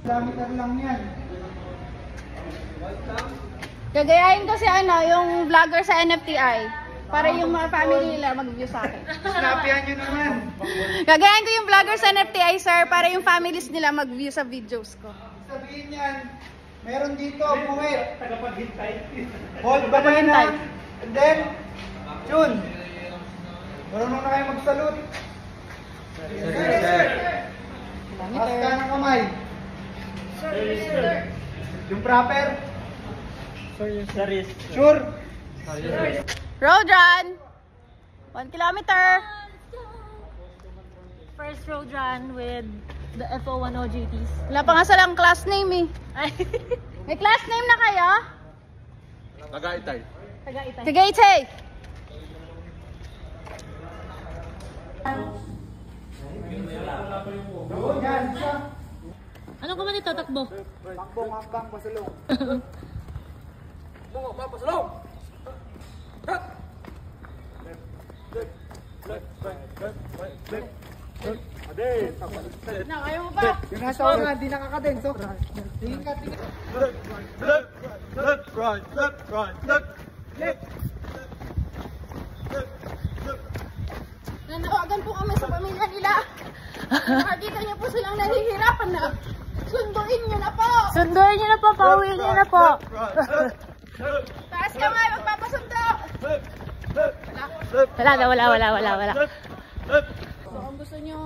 Kilometer lang yan. Gagayahin ko si ano, yung vlogger sa NFTI. Para yung mga family nila mag-view sa akin. Snapihan nyo naman. Gagayahin ko yung vlogger sa NFTI, sir, para yung families nila mag-view sa videos ko. Sabihin yan, meron dito, buwi. Hold banana. And then, June. Marunong na kayo mag-salute. Taas ka ng kamay. Yung proper. Sure. Road run! 1 kilometer! First road run with the FO1 OJTs. Wala pa nga salang class name eh. May class name na kayo? Tagaytay. Tagaytay! Doon yan, isa. Ano ka ba nito? Takbo? Takbong hakbang pasulong. Na, ayaw mo pa? Yung nasa una, di nakakadenso. Tingin ka, tingin. Left, right, left, right, left. Nanawagan po kami sa pamilya nila. Nakakita niyo po silang nahihirapan na. Sunduin niyo na po! Sunduin niyo na po, pauwiin niyo na po. Taas kamay, magpapasundo! Wala. So, kung gusto niyo